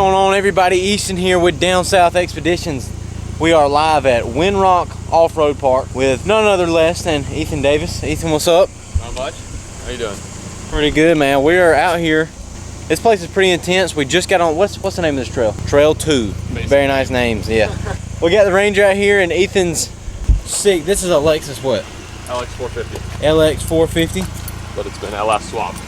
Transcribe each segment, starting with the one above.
going on, everybody? Easton here with Down South Expeditions. We are live at WindRock Off-Road Park with none other less than Ethan Davis. Ethan, what's up? Not much. How you doing? Pretty good, man. We are out here. This place is pretty intense. We just got on, what's the name of this trail? Trail 2. Basically. Very nice names, yeah. We got the Ranger out here and Ethan's sick. This is a Lexus what? LX 450. LX 450. But it's been LS swapped.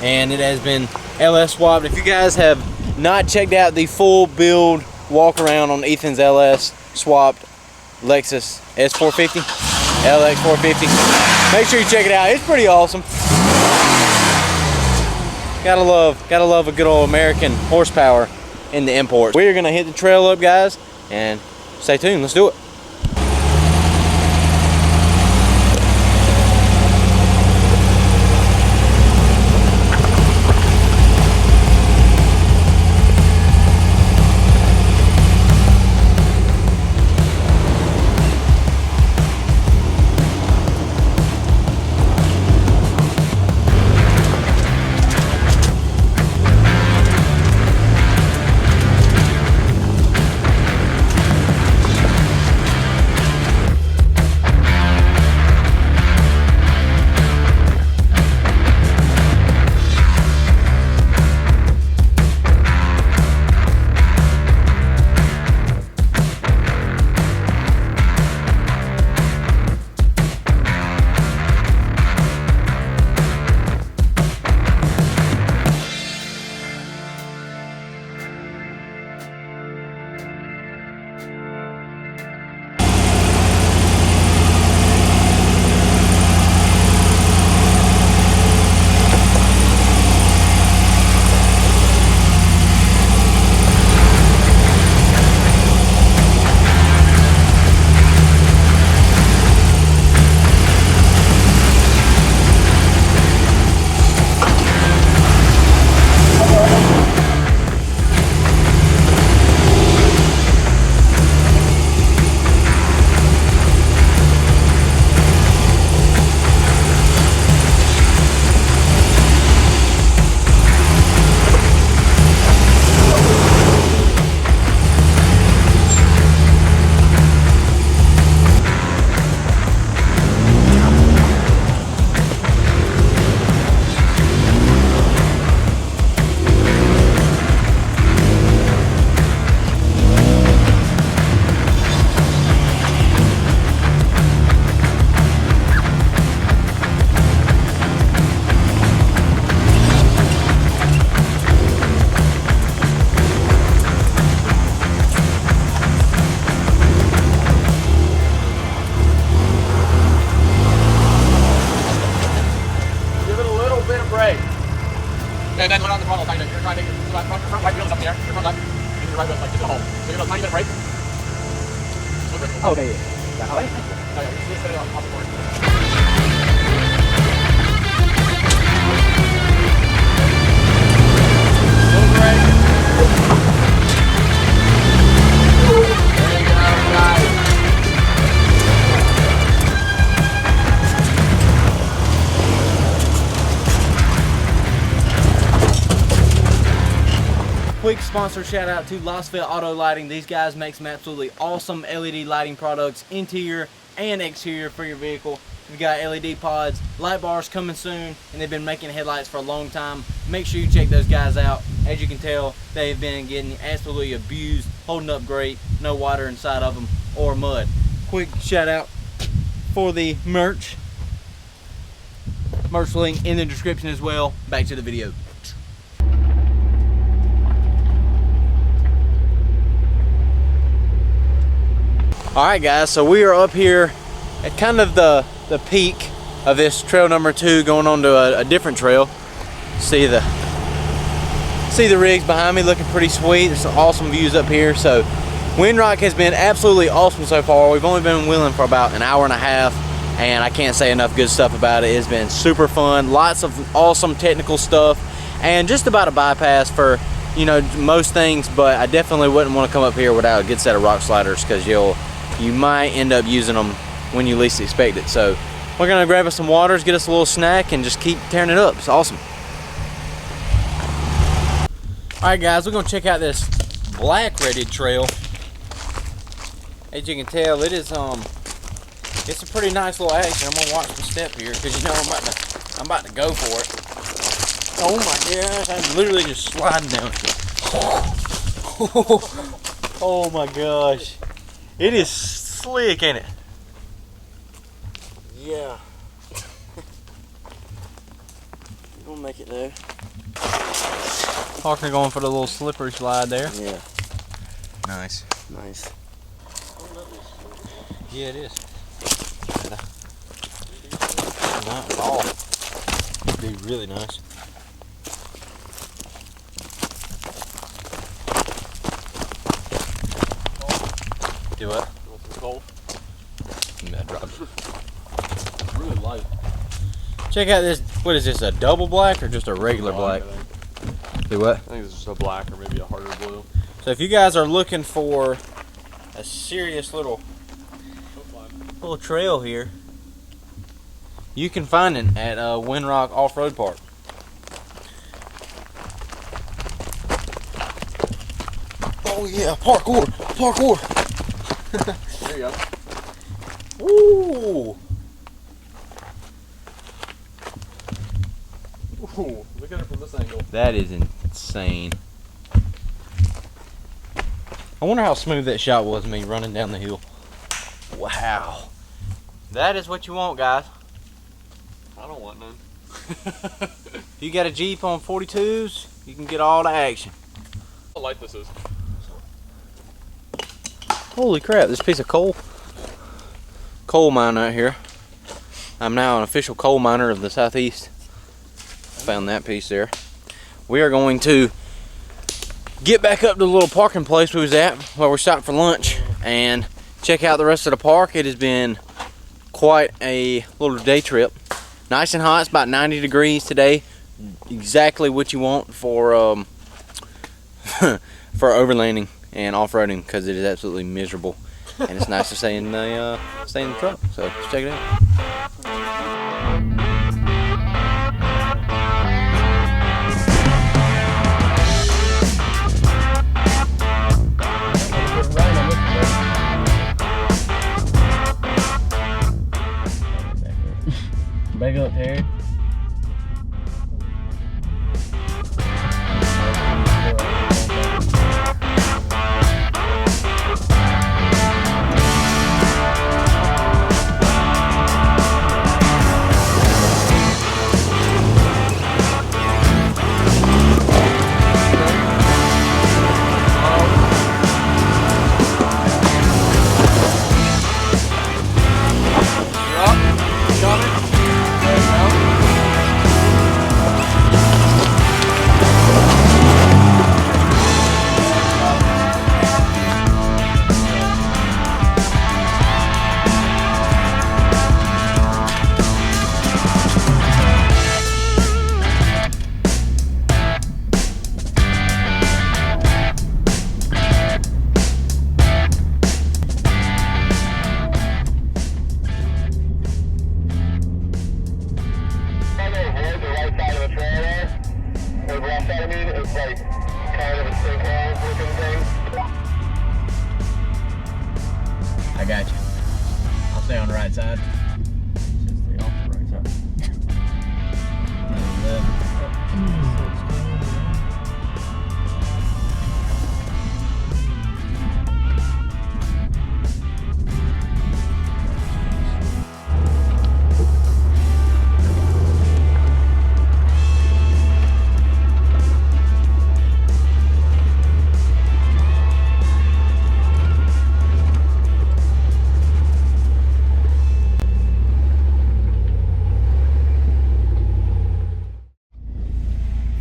And it has been LS swapped. If you guys have not checked out the full build walk around on Ethan's LS swapped Lexus S450, LX 450, make sure you check it out. It's pretty awesome. Gotta love a good old American horsepower in the imports. We're gonna hit the trail up, guys, and stay tuned. Let's do it. And then on the throttle, you're trying to take your front right wheels up here, your front left, and your right wheel's like just a hole. So you're going to tiny bit brake. Oh, okay, yeah. Oh, No, yeah, you just set it on the board. Little brake. There you go, guys. Quick sponsor shout out to Asheville Auto Lighting. These guys make some absolutely awesome LED lighting products, interior and exterior for your vehicle. We've got LED pods, light bars coming soon, and they've been making headlights for a long time. Make sure you check those guys out. As you can tell, they've been getting absolutely abused, holding up great, no water inside of them or mud. Quick shout out for the merch link in the description as well. Back to the video. Alright guys, so we are up here at kind of the peak of this trail number 2 going on to a different trail. See the rigs behind me looking pretty sweet. There's some awesome views up here. So WindRock has been absolutely awesome so far. We've only been wheeling for about an hour and a half and I can't say enough good stuff about it. It's been super fun, lots of awesome technical stuff and just about a bypass for, you know, most things, but I definitely wouldn't want to come up here without a good set of rock sliders because you might end up using them when you least expect it. So we're gonna grab us some waters, get us a little snack, and just keep tearing it up. It's awesome. Alright guys, we're gonna check out this black redded trail. As you can tell, it is it's a pretty nice little action. I'm gonna watch the step here because you know I'm about to go for it. Oh my gosh, I'm literally just sliding down. Oh my gosh. It is slick, ain't it? Yeah. We'll make it there. Parker going for the little slippery slide there. Yeah. Nice. Nice. Yeah, it is. Not at all. It'd be really nice. Do what? It's cold. That drops. It's really light. Check out this. What is this? A double black or just a regular black? Do what? I think it's just a black or maybe a harder blue. So if you guys are looking for a serious little trail here, you can find it at WindRock Off-Road Park. Oh yeah, parkour, parkour. There you go. Ooh. Ooh, look at it from this angle. That is insane. I wonder how smooth that shot was, me running down the hill. Wow. That is what you want, guys. I don't want none. If you got a Jeep on 42s, you can get all the action. How light this is. Holy crap, this piece of coal mine out here. I'm now an official coal miner of the Southeast. Found that piece there. We are going to get back up to the little parking place we was at while we stopped for lunch and check out the rest of the park. It has been quite a little day trip. Nice and hot. It's about 90 degrees today. Exactly what you want for for overlanding and off-roading, because it is absolutely miserable, and it's nice to stay in the truck. So let's check it out. Back up, Terry. I got you. I'll stay on the right side. Stay off the right side.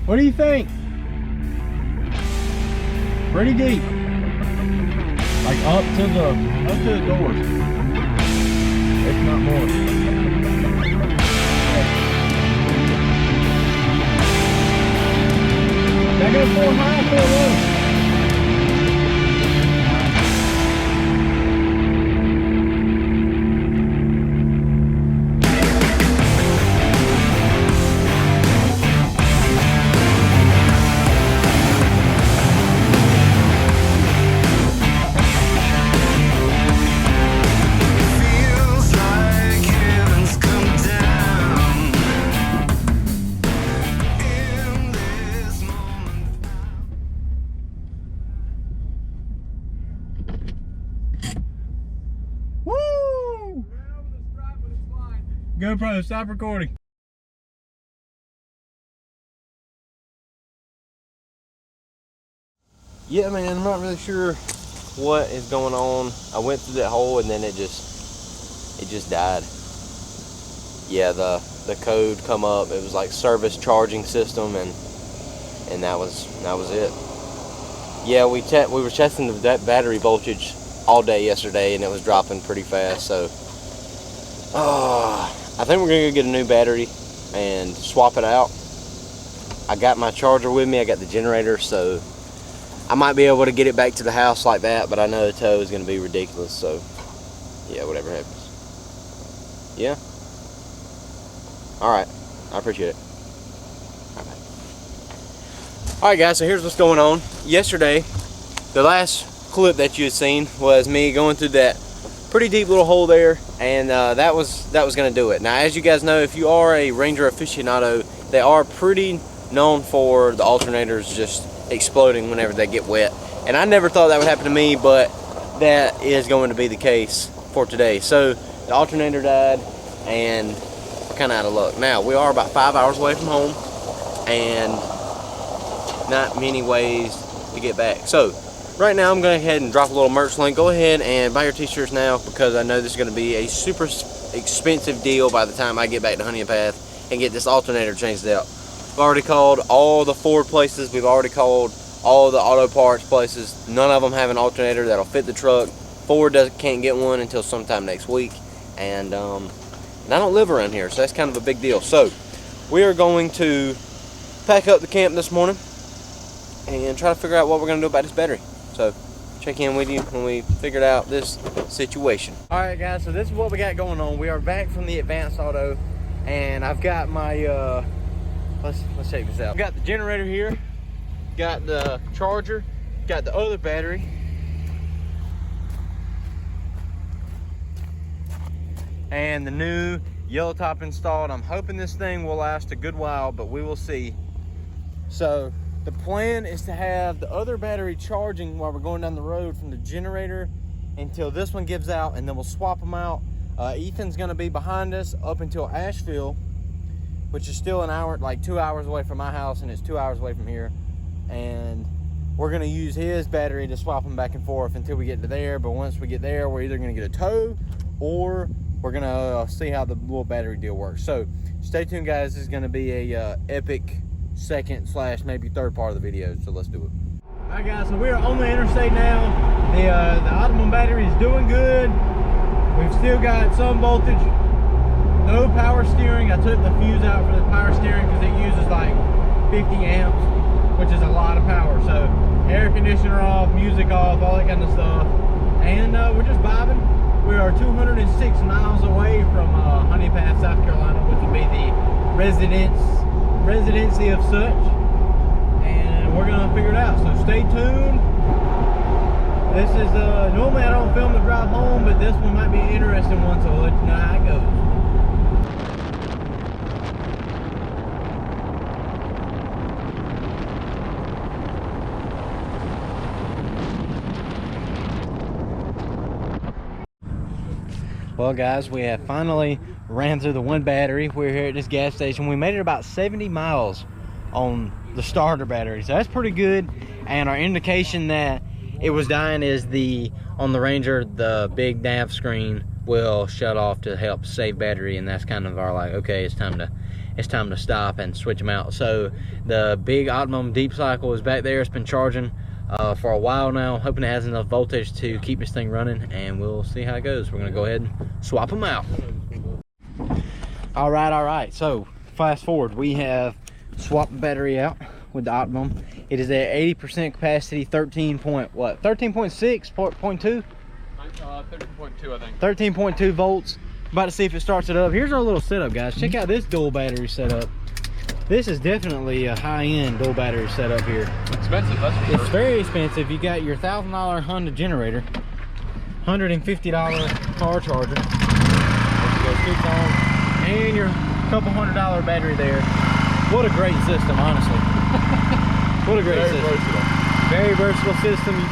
What do you think? Pretty deep. Like up to the doors. If not more. Can I go 4 high, 4 low? GoPro, stop recording. Yeah, man, I'm not really sure what is going on. I went through that hole and then it just died. Yeah, the code come up. It was like service charging system, and that was it. Yeah, we were testing that battery voltage all day yesterday, and it was dropping pretty fast. So, I think we're gonna go get a new battery and swap it out. I got my charger with me. I got the generator, so I might be able to get it back to the house like that. But I know the tow is gonna be ridiculous. So, yeah, whatever happens. Yeah. All right, I appreciate it. All right, guys, so here's what's going on. Yesterday, the last clip that you had seen was me going through that pretty deep little hole there, and that was gonna do it. Now, as you guys know, if you are a Ranger aficionado, they are pretty known for the alternators just exploding whenever they get wet. And I never thought that would happen to me, but that is going to be the case for today. So the alternator died, and kind of out of luck. Now, we are about 5 hours away from home, and not many ways to get back. So right now I'm going to go ahead and drop a little merch link. Go ahead and buy your t-shirts now, because I know this is going to be a super expensive deal by the time I get back to Honey Path and get this alternator changed out. We've already called all the Ford places. We've already called all the auto parts places. None of them have an alternator that'll fit the truck. Ford can't get one until sometime next week, and I don't live around here, so that's kind of a big deal. So we are going to pack up the camp this morning and try to figure out what we're going to do about this battery. So check in with you when we figured out this situation. All right, guys, so this is what we got going on. We are back from the Advanced Auto, and I've got my let's check this out. I've got the generator here, got the charger, got the other battery, and the new yellow top installed. I'm hoping this thing will last a good while, but we will see. So the plan is to have the other battery charging while we're going down the road from the generator until this one gives out, and then we'll swap them out. Ethan's gonna be behind us up until Asheville, which is still an hour, like 2 hours away from my house, and it's 2 hours away from here. And we're gonna use his battery to swap them back and forth until we get to there. But once we get there, we're either gonna get a tow, or we're gonna see how the little battery deal works. So stay tuned, guys. This is gonna be a epic second / maybe third part of the video, so let's do it. All right, guys, so we're on the interstate now. The Optimum battery is doing good. We've still got some voltage, no power steering. I took the fuse out for the power steering because it uses like 50 amps, which is a lot of power. So air conditioner off, music off, all that kind of stuff, and we're just vibing. We are 206 miles away from Honey Path, South Carolina, which will be the residency of such, and we're gonna figure it out. So stay tuned. This is normally I don't film the drive home, but this one might be an interesting one, so we'll let you know how it goes. Well, guys, we have finally ran through the one battery. We're here at this gas station. We made it about 70 miles on the starter battery, so that's pretty good. And our indication that it was dying is on the Ranger, the big nav screen will shut off to help save battery, and that's kind of our like, okay, it's time to stop and switch them out. So the big Optimum deep cycle is back there. It's been charging for a while now, hoping it has enough voltage to keep this thing running, and we'll see how it goes. We're gonna go ahead and swap them out. All right, so fast forward, we have swapped the battery out with the Optimum. It is at 80% capacity, 13.6.2 13.2, I think. 13.2 volts. About to see if it starts it up. Here's our little setup, guys. Check out this dual battery setup. This is definitely a high-end dual battery setup here. Expensive, that's for sure. It's very expensive. You got your $1,000 Honda generator, $150 car charger, and your couple $100 battery there. What a great system, honestly. What a great system. Versatile. Very versatile system. You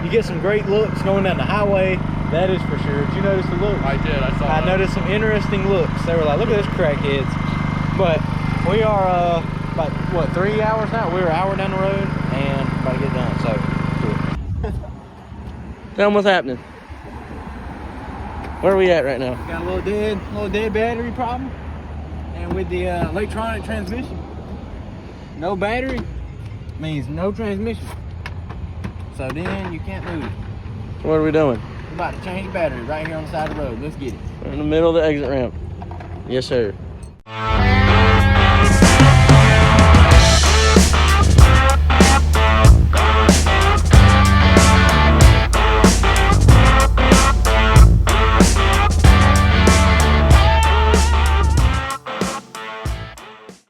get some great looks going down the highway. That is for sure. Did you notice the look? I did. I saw. I noticed some interesting looks. They were like, "Look at this crackheads." But we are about what 3 hours now. We're an hour down the road and about to get done. So, cool. Tell them what's happening. Where are we at right now? Got a little dead battery problem, and with the electronic transmission, no battery means no transmission. So then you can't move it. So what are we doing? We're about to change the battery right here on the side of the road. Let's get it. We're in the middle of the exit ramp. Yes, sir.